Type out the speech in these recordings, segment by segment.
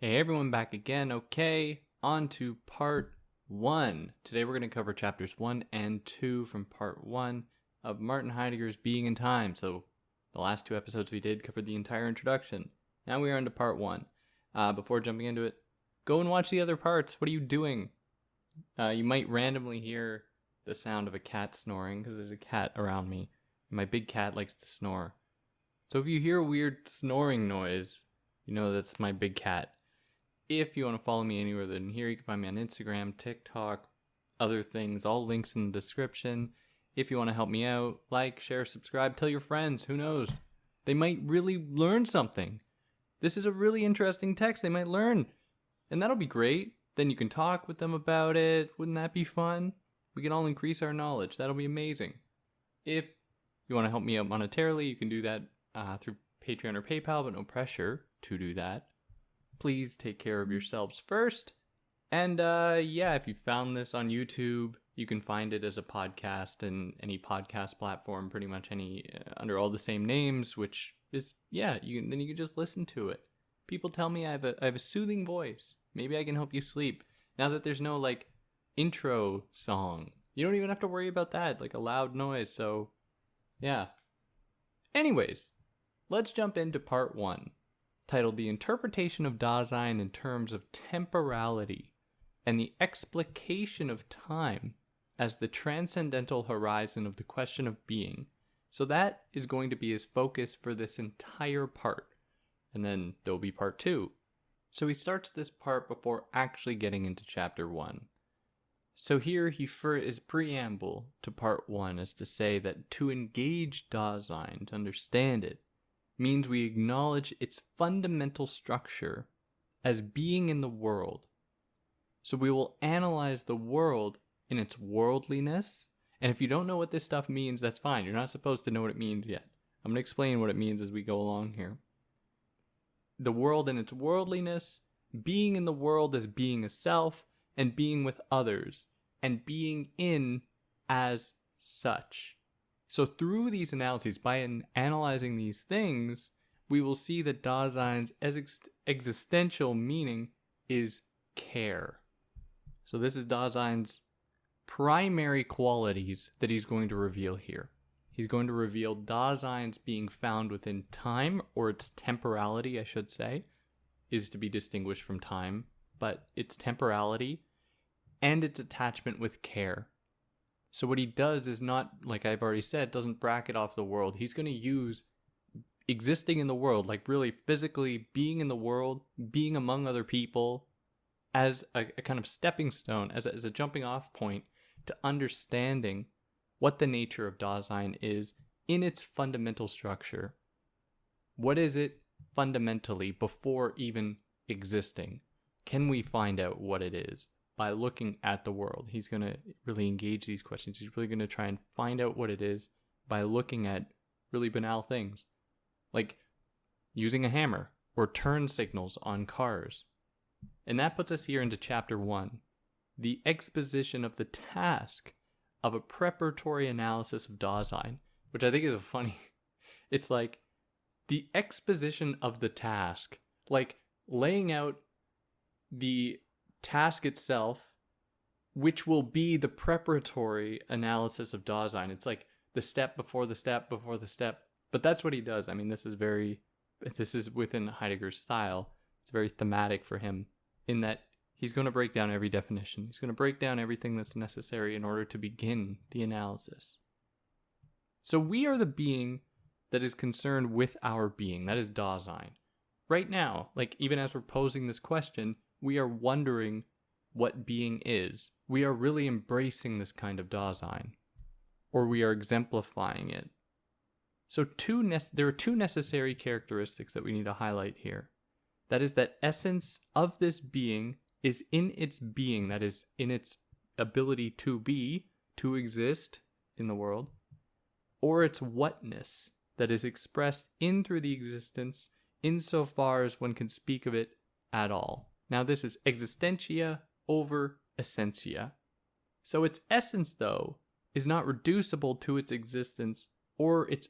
Hey everyone, back again. Okay, on to part 1. Today we're going to cover chapters 1 and 2 from part 1 of Martin Heidegger's Being in Time. So the last 2 episodes we did covered the entire introduction. Now we are on to part 1. Before jumping into it, go and watch the other parts. What are you doing? You might randomly hear the sound of a cat snoring because there's a cat around me. My big cat likes to snore. So if you hear a weird snoring noise, you know that's my big cat. If you want to follow me anywhere than here, you can find me on Instagram, TikTok, other things, all links in the description. If you want to help me out, like, share, subscribe, tell your friends. Who knows? They might really learn something. This is a really interesting text they might learn. And that'll be great. Then you can talk with them about it. Wouldn't that be fun? We can all increase our knowledge. That'll be amazing. If you want to help me out monetarily, you can do that through Patreon or PayPal, but no pressure to do that. Please take care of yourselves first. And if you found this on YouTube, you can find it as a podcast in any podcast platform, pretty much any under all the same names, which is, then you can just listen to it. People tell me I have a soothing voice. Maybe I can help you sleep. Now that there's no intro song, you don't even have to worry about that, a loud noise. So yeah. Anyways, let's jump into part 1. Titled The Interpretation of Dasein in Terms of Temporality and the Explication of Time as the Transcendental Horizon of the Question of Being. So that is going to be his focus for this entire part. And then there'll be part 2. So he starts this part before actually getting into chapter 1. So here his preamble to part 1 is to say that to engage Dasein, to understand it, means we acknowledge its fundamental structure as being in the world. So we will analyze the world in its worldliness. And if you don't know what this stuff means, that's fine. You're not supposed to know what it means yet. I'm going to explain what it means as we go along here. The world in its worldliness, being in the world as being a self, and being with others, and being in as such. So through these analyses, by analyzing these things, we will see that Dasein's existential meaning is care. So this is Dasein's primary qualities that he's going to reveal here. He's going to reveal Dasein's being found within time, or its temporality, I should say, is to be distinguished from time, but its temporality and its attachment with care. So what he does is not, like I've already said, doesn't bracket off the world. He's going to use existing in the world, really physically being in the world, being among other people, as a kind of stepping stone, as a jumping off point to understanding what the nature of Dasein is in its fundamental structure. What is it fundamentally before even existing? Can we find out what it is? By looking at the world. He's going to really engage these questions. He's really going to try and find out what it is by looking at really banal things, like using a hammer or turn signals on cars. And that puts us here into chapter 1, the exposition of the task of a preparatory analysis of Dasein, which I think is it's like the exposition of the task, laying out the task itself, which will be the preparatory analysis of Dasein. It's like the step before the step before the step. But that's what he does. I mean, this is within Heidegger's style. It's very thematic for him in that he's going to break down every definition. He's going to break down everything that's necessary in order to begin the analysis. So we are the being that is concerned with our being. That is Dasein. Right now, even as we're posing this question, we are wondering what being is. We are really embracing this kind of Dasein, or we are exemplifying it. So there are 2 necessary characteristics that we need to highlight here. That is that essence of this being is in its being, that is in its ability to be, to exist in the world, or its whatness, that is expressed in through the existence insofar as one can speak of it at all. Now this is existentia over essentia. So its essence, though, is not reducible to its existence, or its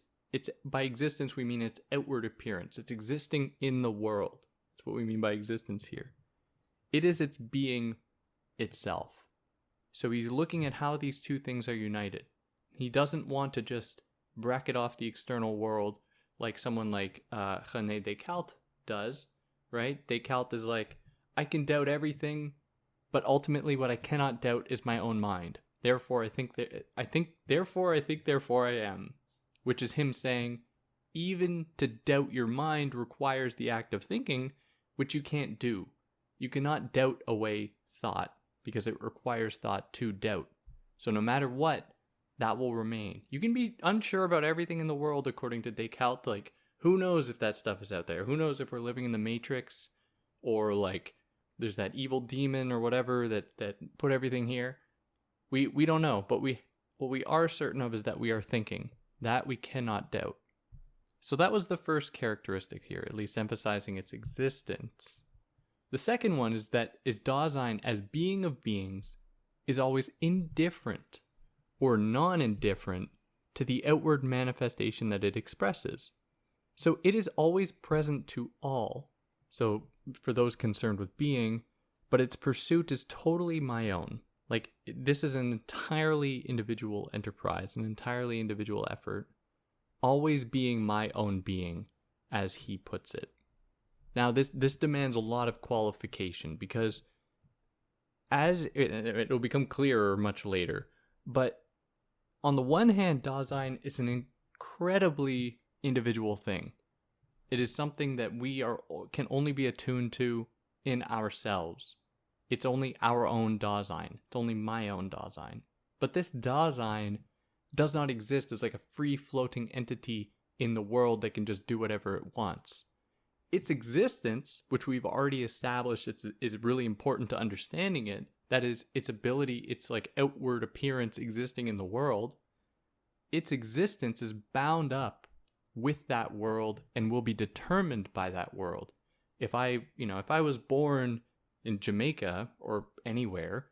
by existence we mean its outward appearance. It's existing in the world. That's what we mean by existence here. It is its being itself. So he's looking at how these two things are united. He doesn't want to just bracket off the external world like someone like René Descartes does, right? Descartes is like, I can doubt everything, but ultimately what I cannot doubt is my own mind. Therefore I think, therefore I am. Which is him saying, even to doubt your mind requires the act of thinking, which you can't do. You cannot doubt away thought, because it requires thought to doubt. So no matter what, that will remain. You can be unsure about everything in the world according to Descartes. Like, who knows if that stuff is out there? Who knows if we're living in the Matrix? Or like, there's that evil demon or whatever that put everything here. We don't know. But what we are certain of is that we are thinking. That we cannot doubt. So that was the first characteristic here, at least emphasizing its existence. The second one is Dasein as being of beings is always indifferent or non-indifferent to the outward manifestation that it expresses. So it is always present to all. So for those concerned with being, but its pursuit is totally my own. Like, this is an entirely individual enterprise, an entirely individual effort, always being my own being, as he puts it. Now, this demands a lot of qualification, because as it'll become clearer much later, but on the one hand, Dasein is an incredibly individual thing. It is something that can only be attuned to in ourselves. It's only our own Dasein. It's only my own Dasein. But this Dasein does not exist as like a free-floating entity in the world that can just do whatever it wants. Its existence, which we've already established is really important to understanding it, that is, its ability, its like outward appearance existing in the world, its existence is bound up with that world and will be determined by that world. If I was born in Jamaica or anywhere,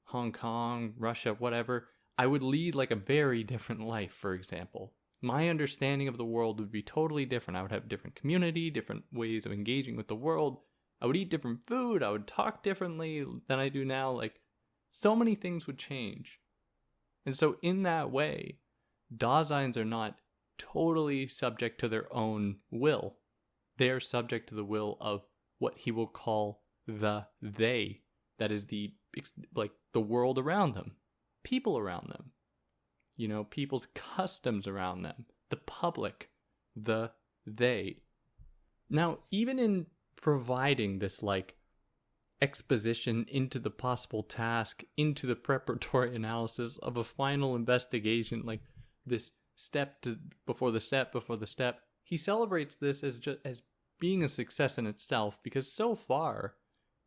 Hong Kong, Russia, whatever, I would lead like a very different life, for example. My understanding of the world would be totally different. I would have a different community, different ways of engaging with the world. I would eat different food. I would talk differently than I do now. Like, so many things would change. And so in that way, Daseins are not totally subject to their own will. They are subject to the will of what he will call the they. That is the world around them, people around them. People's customs around them, the public, the they. Now, even in providing this exposition into the possible task, into the preparatory analysis of a final investigation, like this step before the step, he celebrates this as being a success in itself, because so far,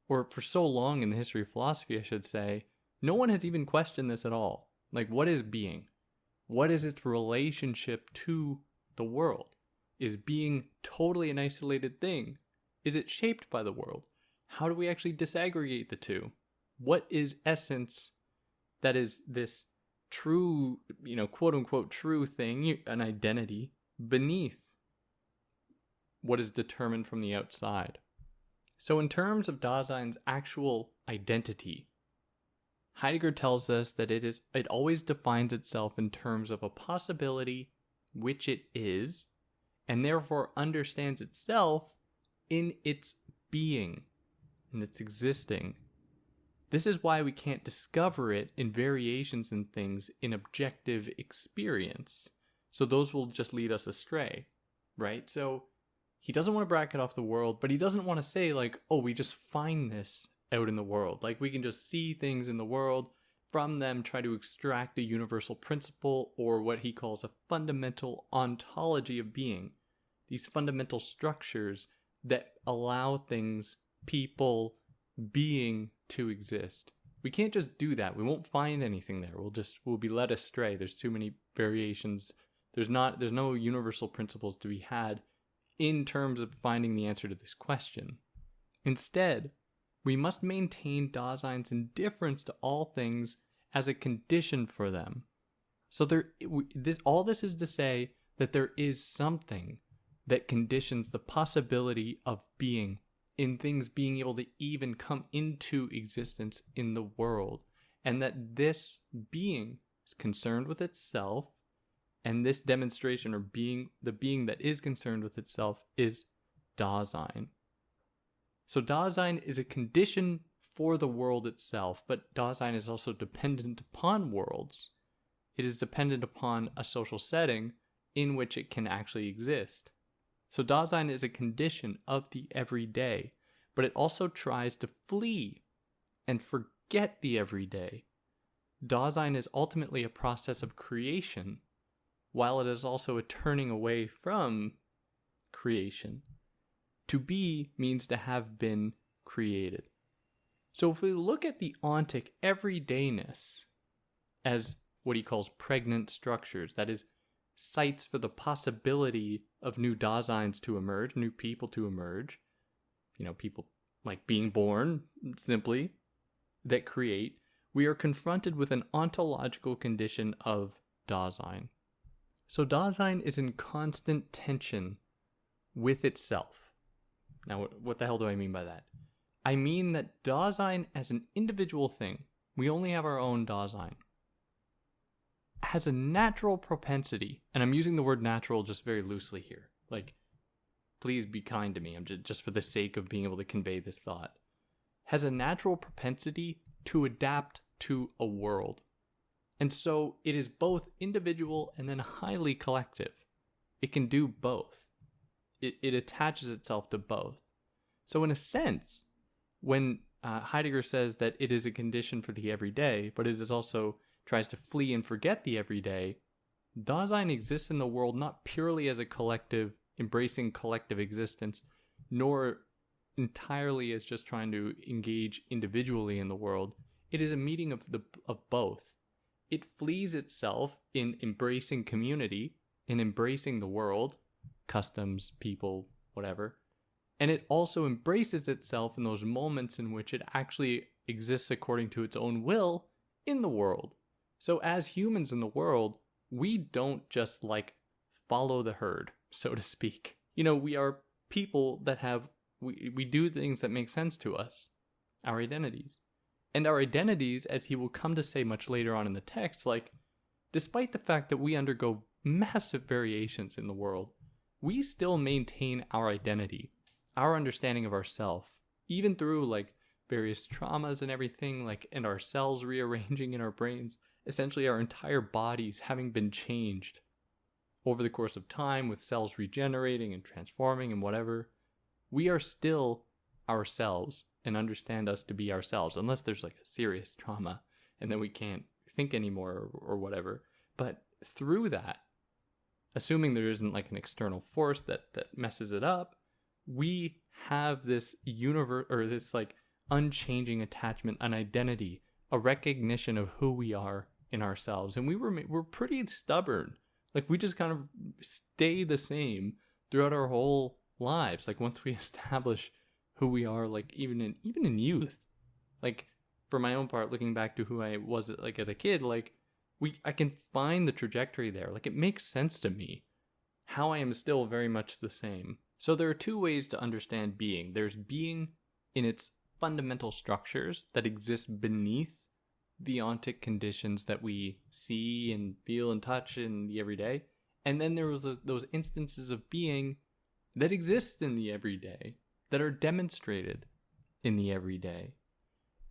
or for so long in the history of philosophy, I should say, no one has even questioned this at all. Like, what is being? What is its relationship to the world? Is being totally an isolated thing? Is it shaped by the world? How do we actually disaggregate the two? What is essence that is this true, quote unquote true thing, an identity, beneath what is determined from the outside? So in terms of Dasein's actual identity, Heidegger tells us that it always defines itself in terms of a possibility, which it is, and therefore understands itself in its being, in its existing. This is why we can't discover it in variations in things in objective experience. So those will just lead us astray, right? So he doesn't want to bracket off the world, but he doesn't want to say we just find this out in the world. Like, we can just see things in the world, from them try to extract a universal principle, or what he calls a fundamental ontology of being. These fundamental structures that allow things, people, being to exist. We can't just do that. We won't find anything there. We'll be led astray. There's too many variations. There's no universal principles to be had in terms of finding the answer to this question. Instead, we must maintain Dasein's indifference to all things as a condition for them. So all this is to say that there is something that conditions the possibility of being in things being able to even come into existence in the world, and that this being is concerned with itself, and this demonstration or the being that is concerned with itself is Dasein. So Dasein is a condition for the world itself, but Dasein is also dependent upon worlds. It is dependent upon a social setting in which it can actually exist. So Dasein is a condition of the everyday, but it also tries to flee and forget the everyday. Dasein is ultimately a process of creation, while it is also a turning away from creation. To be means to have been created. So if we look at the ontic everydayness as what he calls pregnant structures, that is, sites for the possibility of new Daseins to emerge, new people to emerge, people like being born, simply, that create, we are confronted with an ontological condition of Dasein. So Dasein is in constant tension with itself. Now, what the hell do I mean by that? I mean that Dasein as an individual thing, we only have our own Dasein, has a natural propensity, and I'm using the word natural just very loosely here. Like, please be kind to me, I'm just for the sake of being able to convey this thought, has a natural propensity to adapt to a world. And so it is both individual and then highly collective. It can do both. It attaches itself to both. So in a sense, when Heidegger says that it is a condition for the everyday, but it is also tries to flee and forget the everyday, Dasein exists in the world not purely as a collective, embracing collective existence, nor entirely as just trying to engage individually in the world. It is a meeting of both. It flees itself in embracing community, in embracing the world, customs, people, whatever. And it also embraces itself in those moments in which it actually exists according to its own will in the world. So as humans in the world, we don't just follow the herd, so to speak. We are people that we do things that make sense to us, our identities. And our identities, as he will come to say much later on in the text, despite the fact that we undergo massive variations in the world, we still maintain our identity, our understanding of ourself, even through various traumas and everything, and our cells rearranging in our brains, essentially our entire bodies having been changed over the course of time with cells regenerating and transforming and whatever. We are still ourselves and understand us to be ourselves, unless there's a serious trauma and then we can't think anymore or whatever. But through that, assuming there isn't an external force that messes it up, we have this universe, or this unchanging attachment, an identity, a recognition of who we are in ourselves. And we're pretty stubborn. We just kind of stay the same throughout our whole lives. Once we establish who we are, even in youth, for my own part, looking back to who I was as a kid, I can find the trajectory there. It makes sense to me how I am still very much the same. So there are two ways to understand being. There's being in its fundamental structures that exist beneath the ontic conditions that we see and feel and touch in the everyday. And then there was those instances of being that exist in the everyday, that are demonstrated in the everyday.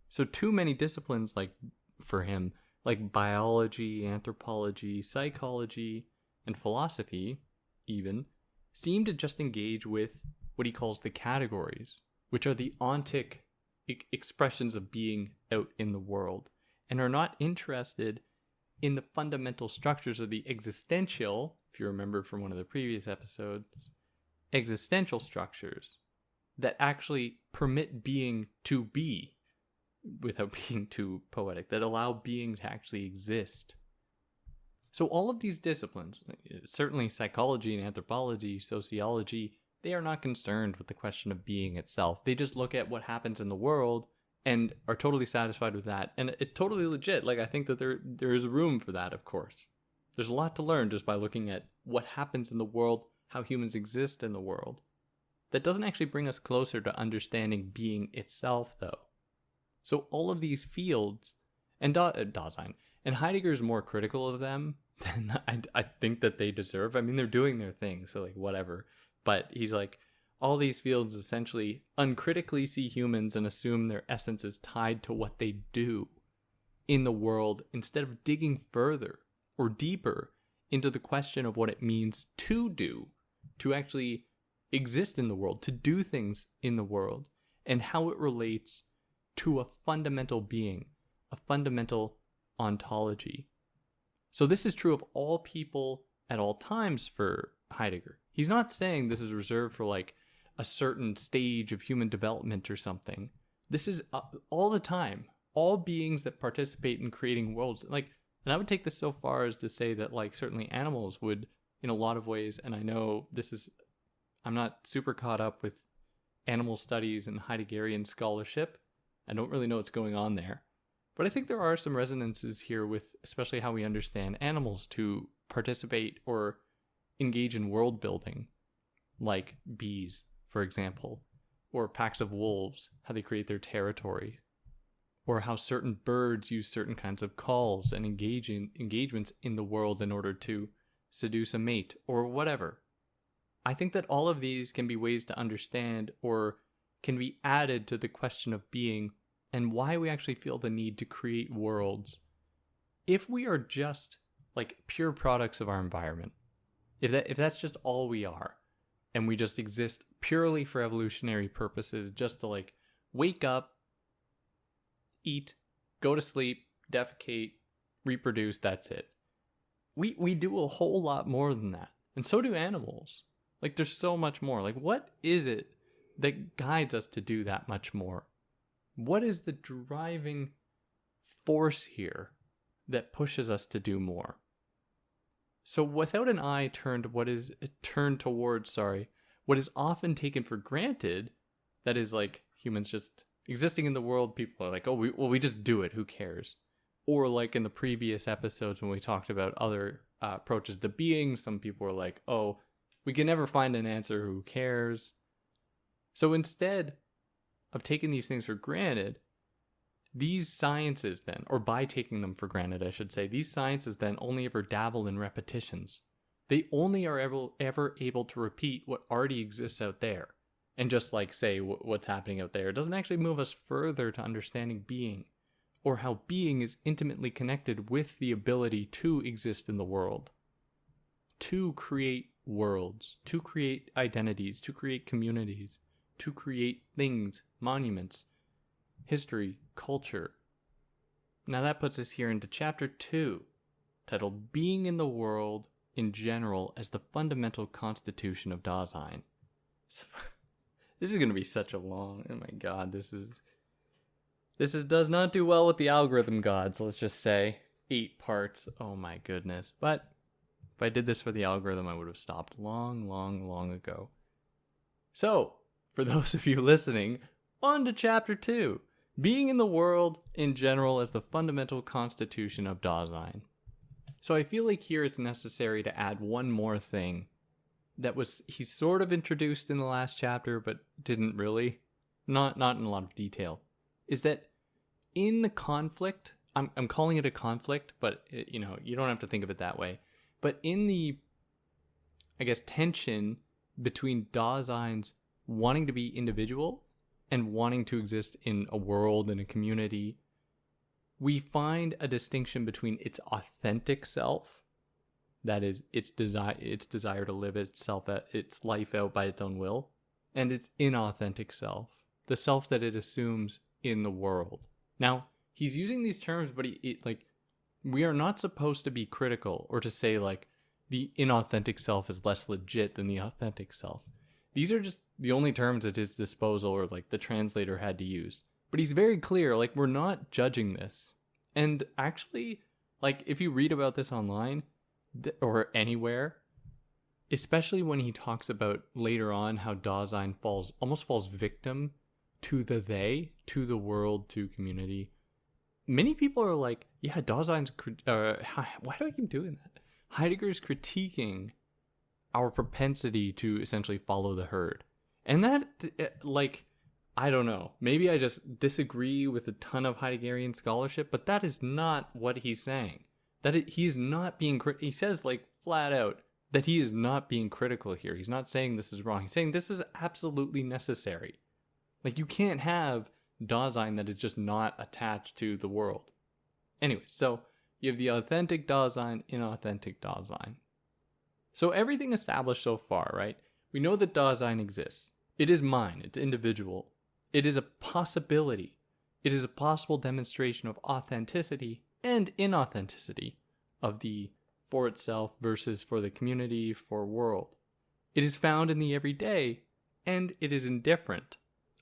So too many disciplines, for him, biology, anthropology, psychology, and philosophy, even, seem to just engage with what he calls the categories, which are the ontic expressions of being out in the world, and are not interested in the fundamental structures of the existential, if you remember from one of the previous episodes, existential structures that actually permit being to be, without being too poetic, that allow being to actually exist. So all of these disciplines, certainly psychology and anthropology, sociology, they are not concerned with the question of being itself. They just look at what happens in the world and are totally satisfied with that. And it's totally legit. I think that there is room for that, of course. There's a lot to learn just by looking at what happens in the world, how humans exist in the world. that doesn't actually bring us closer to understanding being itself, though. So all of these fields, and Dasein, and Heidegger is more critical of them than I think that they deserve. I mean, they're doing their thing, so like whatever. But he's like, all these fields essentially uncritically see humans and assume their essence is tied to what they do in the world instead of digging further or deeper into the question of what it means to do, to actually exist in the world, to do things in the world, and how it relates to a fundamental being, a fundamental ontology. So this is true of all people at all times for Heidegger. He's not saying this is reserved for like a certain stage of human development or something. This is all the time. All beings that participate in creating worlds. Like, and I would take this so far as to say that like certainly animals would in a lot of ways, and I know I'm not super caught up with animal studies and Heideggerian scholarship. I don't really know what's going on there. But I think there are some resonances here with especially how we understand animals to participate or engage in world building, like bees, for example, or packs of wolves, how they create their territory, or how certain birds use certain kinds of calls and engagements in the world in order to seduce a mate, or whatever. I think that all of these can be ways to understand or can be added to the question of being and why we actually feel the need to create worlds. If we are just like pure products of our environment, if that's just all we are, and we just exist purely for evolutionary purposes, just to like wake up, eat, go to sleep, defecate, reproduce, that's it. We do a whole lot more than that. And so do animals. Like there's so much more. Like what is it that guides us to do that much more? What is the driving force here that pushes us to do more? So without an eye turned towards what is often taken for granted, that is like humans just existing in the world, people are like, oh, we just do it, who cares? Or like in the previous episodes when we talked about other approaches to being, some people were like, oh, we can never find an answer, who cares? So instead of taking these things for granted, these sciences then, or by taking them for granted, I should say, these sciences then only ever dabble in repetitions. They only are ever able to repeat what already exists out there. And just like say what's happening out there, it doesn't actually move us further to understanding being, or how being is intimately connected with the ability to exist in the world, to create worlds, to create identities, to create communities, to create things, monuments, history, culture. Now that puts us here into chapter 2, titled Being in the World in General as the Fundamental Constitution of Dasein. This is going to be such a long, oh my god, this does not do well with the algorithm gods, let's just say. 8 parts, oh my goodness. But if I did this for the algorithm, I would have stopped long ago. So, for those of you listening, on to chapter 2. Being in the world in general as the fundamental constitution of Dasein. So I feel like here it's necessary to add one more thing that he sort of introduced in the last chapter, but didn't really. Not in a lot of detail. Is that in the conflict, I'm calling it a conflict, but you don't have to think of it that way. But in the, I guess, tension between Dasein's wanting to be individual and wanting to exist in a world and a community, we find a distinction between its authentic self, that is, its desire to live its life out by its own will, and its inauthentic self, the self that it assumes in the world. Now, he's using these terms, but we are not supposed to be critical or to say like the inauthentic self is less legit than the authentic self. These are just the only terms at his disposal, or like the translator had to use. But he's very clear, like we're not judging this. And actually, like if you read about this online or anywhere, especially when he talks about later on how Dasein almost falls victim to the they, to the world, to community. Many people are like, yeah, Dasein's, why do I keep doing that? Heidegger's critiquing our propensity to essentially follow the herd. And that, like, I don't know. Maybe I just disagree with a ton of Heideggerian scholarship, but that is not what he's saying. He's not being he says, like, flat out that he is not being critical here. He's not saying this is wrong. He's saying this is absolutely necessary. Like, you can't have Dasein that is just not attached to the world. Anyway, so you have the authentic Dasein, inauthentic Dasein. So everything established so far, right? We know that Dasein exists. It is mine. It's individual. It is a possibility. It is a possible demonstration of authenticity and inauthenticity of the for itself versus for the community, for world. It is found in the everyday, and it is indifferent.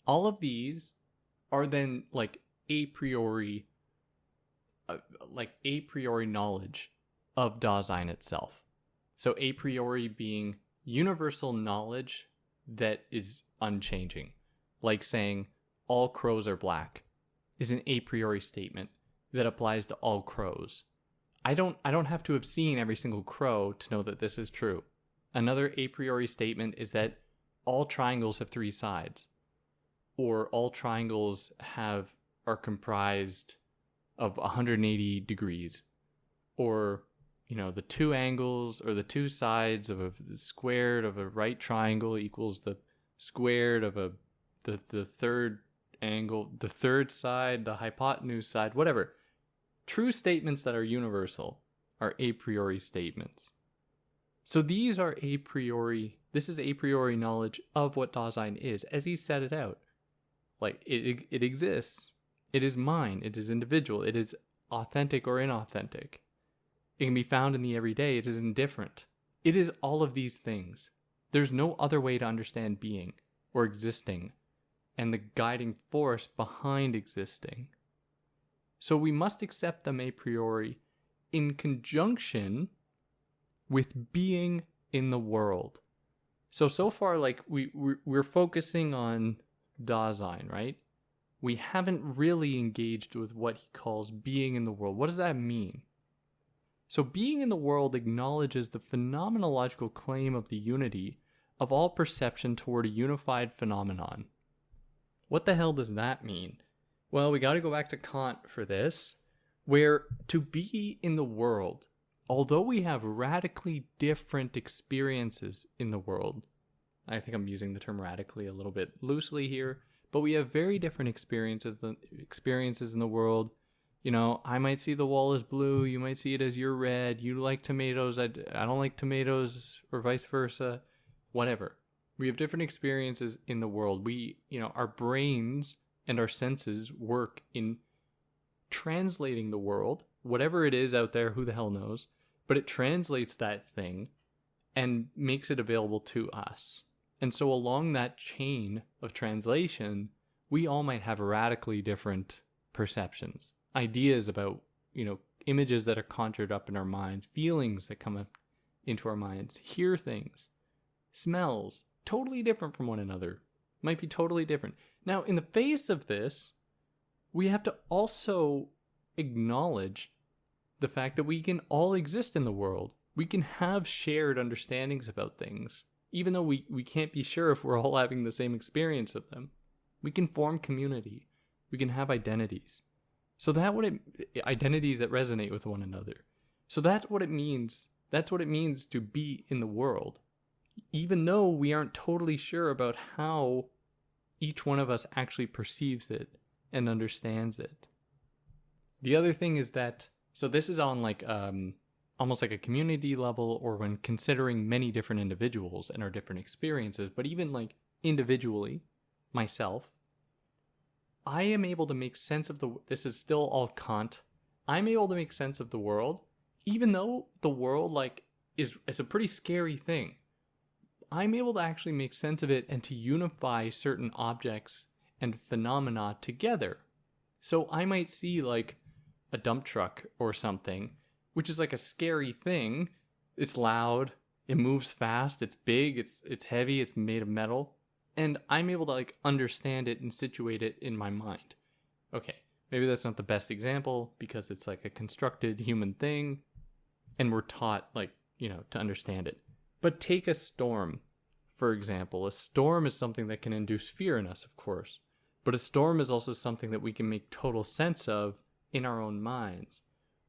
All of these are then like a priori knowledge of Dasein itself. So a priori being universal knowledge that is unchanging. Like saying all crows are black is an a priori statement that applies to all crows. I don't have to have seen every single crow to know that this is true. Another a priori statement is that all triangles have three sides, or all triangles are comprised of 180 degrees, or the two angles or the two sides of the squared of a right triangle equals the squared of the third angle, the third side, the hypotenuse side, whatever. True statements that are universal are a priori statements. So these are a priori, this is a priori knowledge of what Dasein is, as he set it out. Like, it exists. It is mine. It is individual. It is authentic or inauthentic. It can be found in the everyday. It is indifferent. It is all of these things. There's no other way to understand being or existing and the guiding force behind existing. So we must accept them a priori in conjunction with being in the world. So far, like, we're focusing on Dasein, right? We haven't really engaged with what he calls being in the world. What does that mean? So being in the world acknowledges the phenomenological claim of the unity of all perception toward a unified phenomenon. What the hell does that mean? Well, we got to go back to Kant for this, where to be in the world, although we have radically different experiences in the world, I think I'm using the term radically a little bit loosely here, but we have very different experiences in the world. I might see the wall as blue, you might see it as you're red, you like tomatoes, I don't like tomatoes, or vice versa, whatever. We have different experiences in the world. Our brains and our senses work in translating the world, whatever it is out there, who the hell knows, but it translates that thing and makes it available to us. And so along that chain of translation, we all might have radically different perceptions, ideas about, images that are conjured up in our minds, feelings that come up into our minds, hear things, smells, totally different from one another, might be totally different. Now, in the face of this, we have to also acknowledge the fact that we can all exist in the world. We can have shared understandings about things, even though we can't be sure if we're all having the same experience of them. We can form community. We can have identities. So identities that resonate with one another. So that's what it means. That's what it means to be in the world. Even though we aren't totally sure about how each one of us actually perceives it and understands it. The other thing is that, so this is on like almost like a community level, or when considering many different individuals and our different experiences, but even like individually, myself, I am able to make sense of this is still all Kant, I'm able to make sense of the world, even though the world is a pretty scary thing. I'm able to actually make sense of it and to unify certain objects and phenomena together. So I might see like a dump truck or something, which is like a scary thing. It's loud, it moves fast, it's big, it's heavy, it's made of metal, and I'm able to like understand it and situate it in my mind. Okay, maybe that's not the best example because it's like a constructed human thing and we're taught to understand it. But take a storm, for example. A storm is something that can induce fear in us, of course. But a storm is also something that we can make total sense of in our own minds.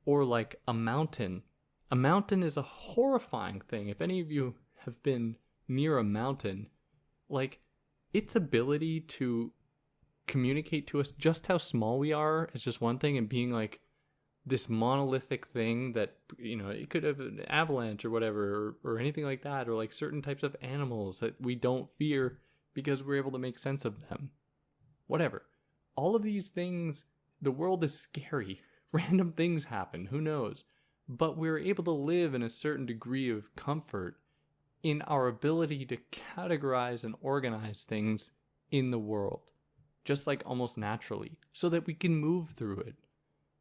Or like a mountain. A mountain is a horrifying thing. If any of you have been near a mountain, like, its ability to communicate to us just how small we are is just one thing, and being like this monolithic thing that, it could have an avalanche or whatever, or anything like that, or like certain types of animals that we don't fear because we're able to make sense of them. Whatever. All of these things, the world is scary. Random things happen, who knows? But we're able to live in a certain degree of comfort in our ability to categorize and organize things in the world, just like almost naturally, so that we can move through it,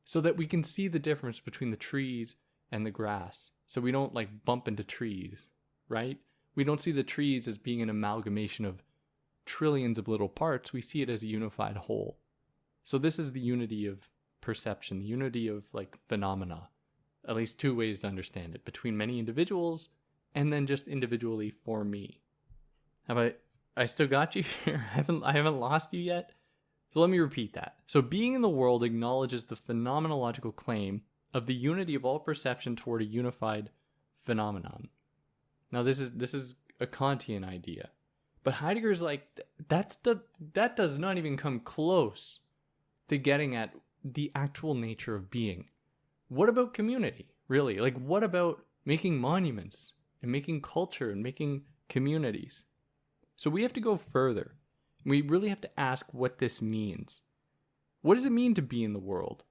so that we can see the difference between the trees and the grass, so we don't like bump into trees, right? We don't see the trees as being an amalgamation of trillions of little parts. We see it as a unified whole. So this is the unity of perception, the unity of like phenomena, at least two ways to understand it, between many individuals and then just individually for me. Have I still got you here? I haven't lost you yet? So let me repeat that. So being in the world acknowledges the phenomenological claim of the unity of all perception toward a unified phenomenon. Now this is a Kantian idea. But Heidegger's like, that does not even come close to getting at the actual nature of being. What about community, really? Like, what about making monuments and making culture and making communities? So we have to go further. We really have to ask what this means. What does it mean to be in the world?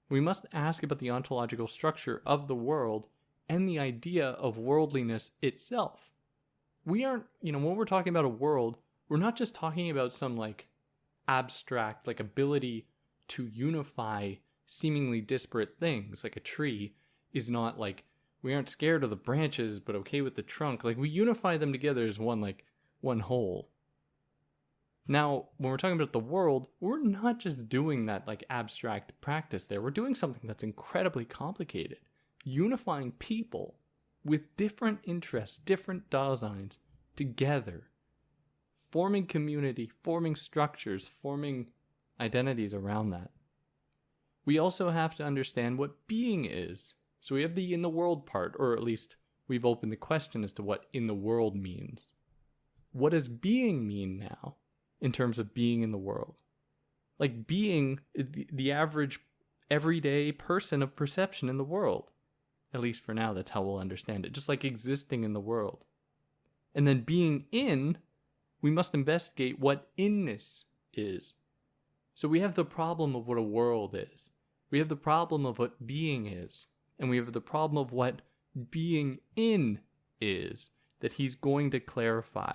We must ask about the ontological structure of the world and the idea of worldliness itself. We aren't, when we're talking about a world, we're not just talking about some like abstract like ability to unify seemingly disparate things. Like a tree is not like, we aren't scared of the branches but okay with the trunk. Like, we unify them together as one whole. Now, when we're talking about the world, we're not just doing that like abstract practice there. We're doing something that's incredibly complicated. Unifying people with different interests, different designs together. Forming community, forming structures, forming identities around that. We also have to understand what being is. So we have the in the world part, or at least we've opened the question as to what in the world means. What does being mean now in terms of being in the world? Like, being is the average everyday person of perception in the world. At least for now, that's how we'll understand it. Just like existing in the world. And then being in, we must investigate what inness is. So we have the problem of what a world is. We have the problem of what being is. And we have the problem of what being in is, that he's going to clarify.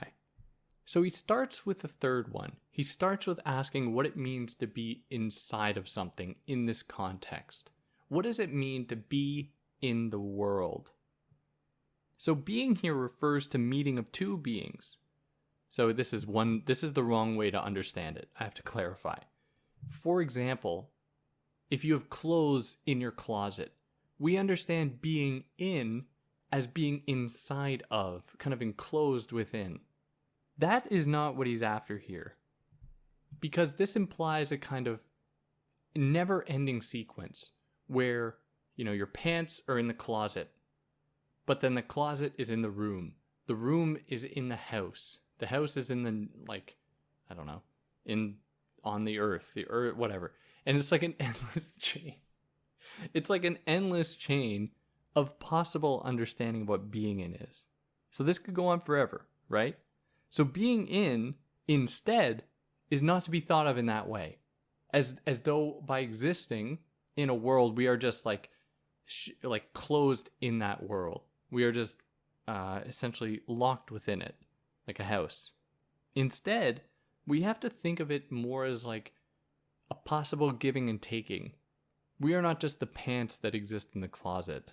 So he starts with the third one. He starts with asking what it means to be inside of something in this context. What does it mean to be in the world? So being here refers to meeting of two beings. So this is the wrong way to understand it. I have to clarify. For example, if you have clothes in your closet, we understand being in as being inside of, kind of enclosed within. That is not what he's after here. Because this implies a kind of never-ending sequence where, your pants are in the closet, but then the closet is in the room. The room is in the house. The house is in the, on the earth, whatever. And it's like an endless chain. It's like an endless chain of possible understanding of what being in is. So this could go on forever, right? So being in, instead, is not to be thought of in that way. As though by existing in a world, we are just like closed in that world. We are just essentially locked within it, like a house. Instead, we have to think of it more as like a possible giving and taking. We are not just the pants that exist in the closet.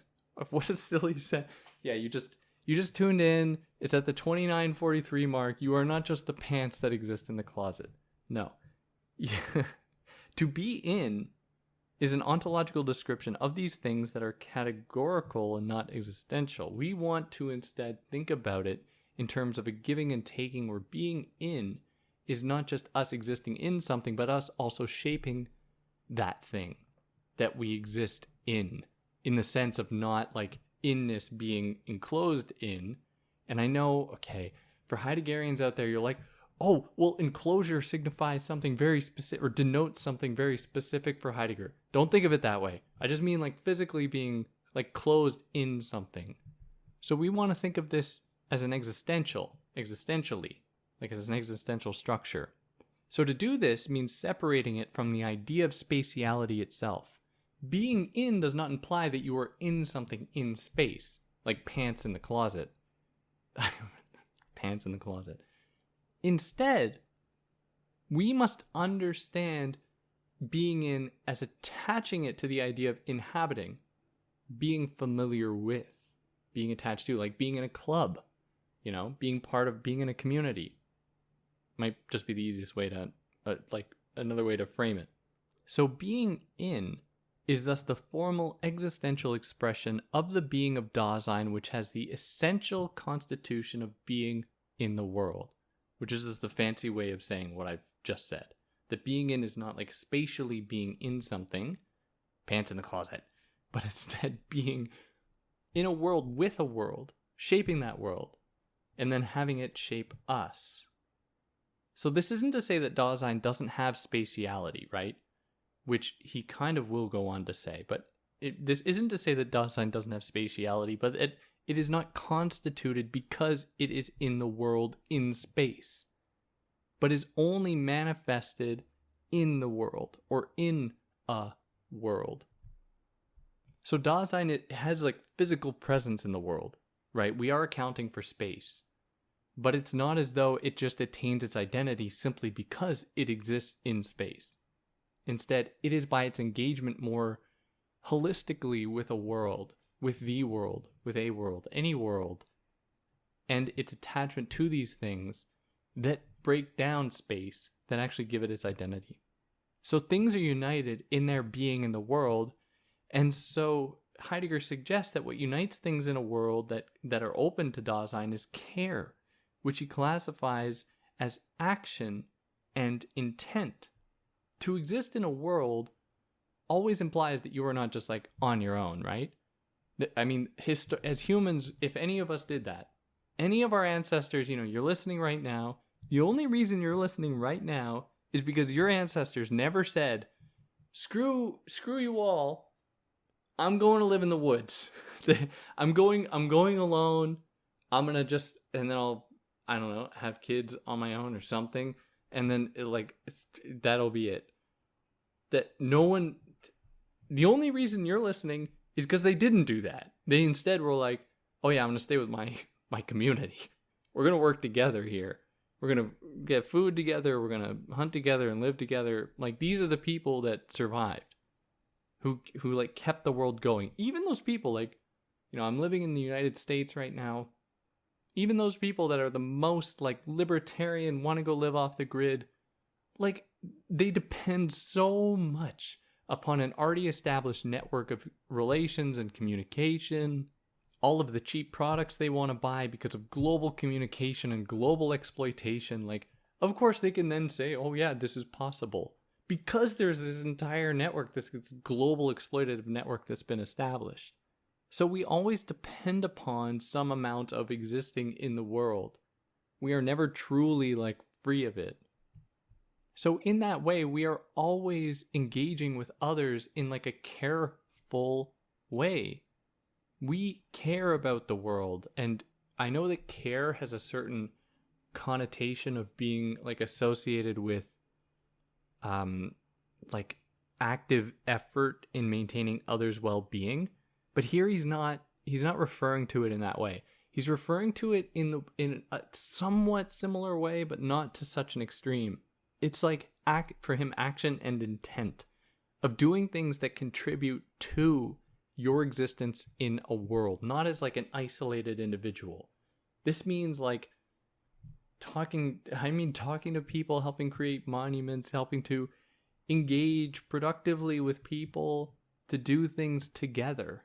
What a silly set. Yeah, you just tuned in. It's at the 29:43 mark. You are not just the pants that exist in the closet. No. To be in is an ontological description of these things that are categorical and not existential. We want to instead think about it in terms of a giving and taking, where being in is not just us existing in something, but us also shaping that thing that we exist in the sense of not like inness being enclosed in. And I know, okay, for Heideggerians out there, you're like, oh, well, enclosure signifies something very specific or denotes something very specific for Heidegger. Don't think of it that way. I just mean like physically being like closed in something. So we want to think of this as an existentially, like as an existential structure. So to do this means separating it from the idea of spatiality itself. Being in does not imply that you are in something in space, like pants in the closet. Pants in the closet. Instead, we must understand being in as attaching it to the idea of inhabiting, being familiar with, being attached to, like being in a club, being part of, being in a community. Might just be the easiest way to, another way to frame it. So being in is thus the formal existential expression of the being of Dasein, which has the essential constitution of being in the world, which is just the fancy way of saying what I've just said. That being in is not like spatially being in something, pants in the closet, but instead being in a world with a world, shaping that world, and then having it shape us. So this isn't to say that Dasein doesn't have spatiality, right? Which he kind of will go on to say, but this isn't to say that Dasein doesn't have spatiality, but it is not constituted because it is in the world in space, but is only manifested in the world or in a world. So Dasein, it has like physical presence in the world, right? We are accounting for space, but it's not as though it just attains its identity simply because it exists in space. Instead, it is by its engagement more holistically with a world, with the world, with a world, any world, and its attachment to these things that break down space, that actually give it its identity. So things are united in their being in the world, and so Heidegger suggests that what unites things in a world that are open to Dasein is care, which he classifies as action and intent. To exist in a world always implies that you are not just like on your own, right? I mean, as humans, if any of us did that, any of our ancestors, you're listening right now, the only reason you're listening right now is because your ancestors never said, screw you all, I'm going to live in the woods. I'm going alone. I'm going to just, and then I don't know, have kids on my own or something. And then that'll be it. That the only reason you're listening is because they didn't do that. They instead were like, oh yeah, I'm going to stay with my community. We're going to work together here. We're going to get food together. We're going to hunt together and live together. Like, these are the people that survived, who like kept the world going. Even those people, I'm living in the United States right now. Even those people that are the most like libertarian, want to go live off the grid, like, they depend so much upon an already established network of relations and communication, all of the cheap products they want to buy because of global communication and global exploitation. Like, of course they can then say, oh yeah, this is possible, because there's this entire network, this global exploitative network that's been established. So we always depend upon some amount of existing in the world. We are never truly like free of it. So in that way, we are always engaging with others in like a careful way. We care about the world, and I know that care has a certain connotation of being like associated with like active effort in maintaining others' well-being, but here he's not referring to it in that way. He's referring to it in a somewhat similar way, but not to such an extreme. It's like for him, action and intent of doing things that contribute to your existence in a world, not as like an isolated individual. This means like talking to people, helping create monuments, helping to engage productively with people, to do things together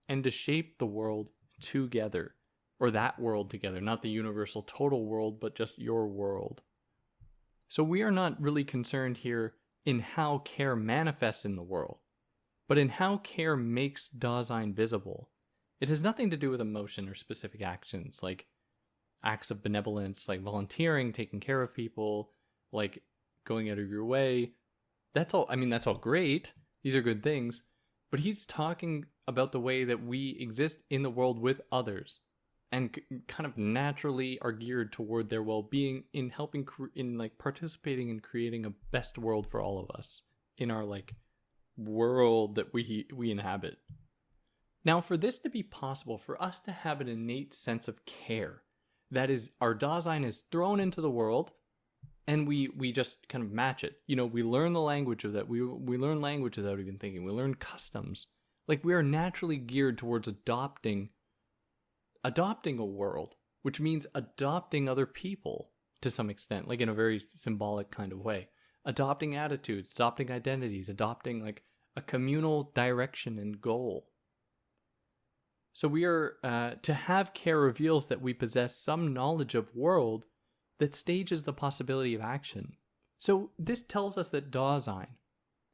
and to shape the world together. or that world together, not the universal total world, but just your world. So we are not really concerned here in how care manifests in the world, but in how care makes Dasein visible. It has nothing to do with emotion or specific actions, like acts of benevolence, like volunteering, taking care of people, like going out of your way. That's all great. These are good things. But he's talking about the way that we exist in the world with others and kind of naturally are geared toward their well-being in helping, participating in creating a best world for all of us in our, world that we inhabit. Now, for this to be possible, for us to have an innate sense of care, that is, our Dasein is thrown into the world, and we just kind of match it. We learn the language of that. We learn language without even thinking. We learn customs. We are naturally geared towards adopting a world, which means adopting other people to some extent, in a very symbolic kind of way. Adopting attitudes, adopting identities, adopting a communal direction and goal. So we are, to have care reveals that we possess some knowledge of world that stages the possibility of action. So this tells us that Dasein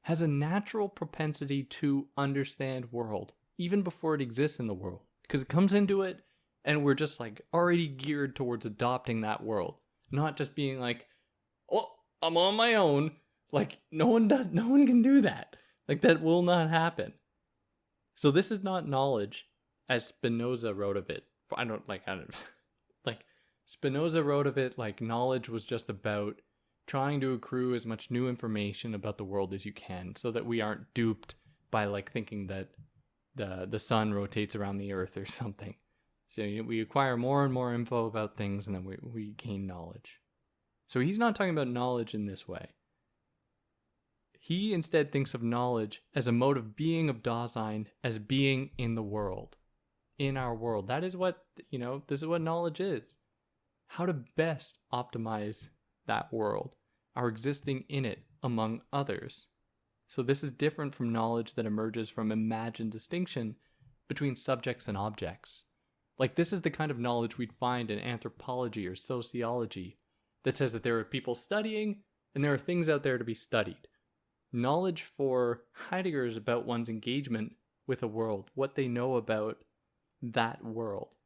has a natural propensity to understand world, even before it exists in the world. Because it comes into it, and we're just already geared towards adopting that world. Not just being oh, I'm on my own. No one can do that. That will not happen. So this is not knowledge, as Spinoza wrote of it. Spinoza wrote of it knowledge was just about trying to accrue as much new information about the world as you can, so that we aren't duped by thinking that the sun rotates around the earth or something. So we acquire more and more info about things, and then we gain knowledge. So he's not talking about knowledge in this way. He instead thinks of knowledge as a mode of being of Dasein, as being in the world, in our world. That is what, this is what knowledge is. How to best optimize that world, our existing in it among others. So this is different from knowledge that emerges from imagined distinction between subjects and objects. This is the kind of knowledge we'd find in anthropology or sociology that says that there are people studying and there are things out there to be studied. Knowledge for Heidegger is about one's engagement with a world, what they know about that world.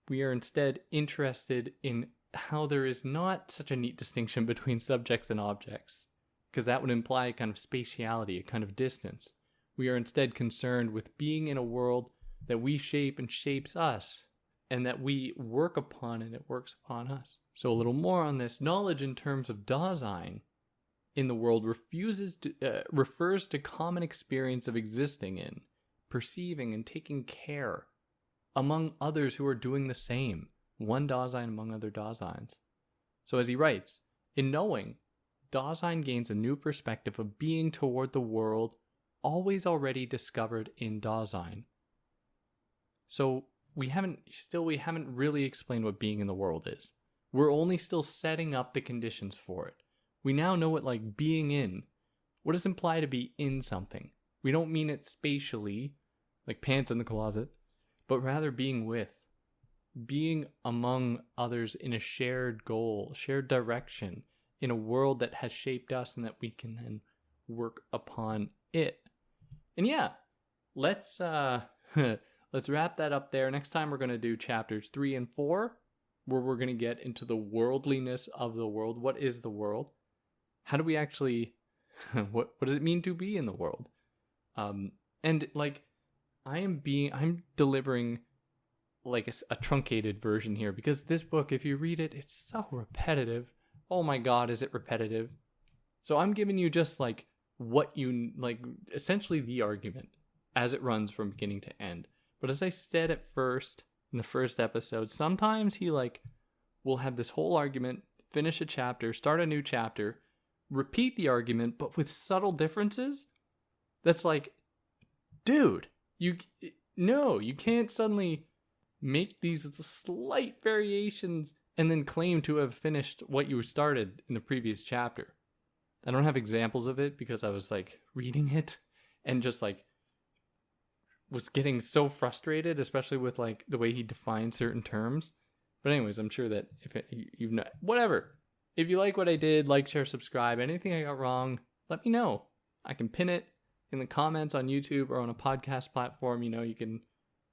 We are instead interested in how there is not such a neat distinction between subjects and objects, because that would imply a kind of spatiality, a kind of distance. We are instead concerned with being in a world that we shape and shapes us, and that we work upon and it works upon us. So a little more on this. Knowledge in terms of Dasein in the world refers to common experience of existing in, perceiving and taking care among others who are doing the same, one Dasein among other Daseins. So as he writes, in knowing, Dasein gains a new perspective of being toward the world always already discovered in Dasein. So we haven't really explained what being in the world is. We're only still setting up the conditions for it. We now know what being in. What does it imply to be in something? We don't mean it spatially, like pants in the closet, but rather being with. Being among others in a shared goal, shared direction, in a world that has shaped us and that we can then work upon it. And yeah, let's wrap that up there. Next time we're going to do chapters 3 and 4, where we're going to get into the worldliness of the world. What is the world? How do we actually, what does it mean to be in the world? I'm delivering a truncated version here, because this book, if you read it, it's so repetitive. Oh my God, is it repetitive? So I'm giving you just essentially the argument as it runs from beginning to end. But as I said at first, in the first episode, sometimes he will have this whole argument, finish a chapter, start a new chapter, repeat the argument, but with subtle differences. That's dude, you can't suddenly make these slight variations and then claim to have finished what you started in the previous chapter. I don't have examples of it because I was reading it and just was getting so frustrated, especially with like the way he defined certain terms. But anyways, I'm sure that you've not, whatever. If you like what I did, like, share, subscribe. Anything I got wrong, let me know. I can pin it in the comments on YouTube or on a podcast platform. You can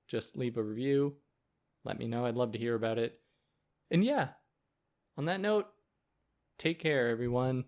just leave a review. Let me know. I'd love to hear about it. And yeah, on that note, take care, everyone.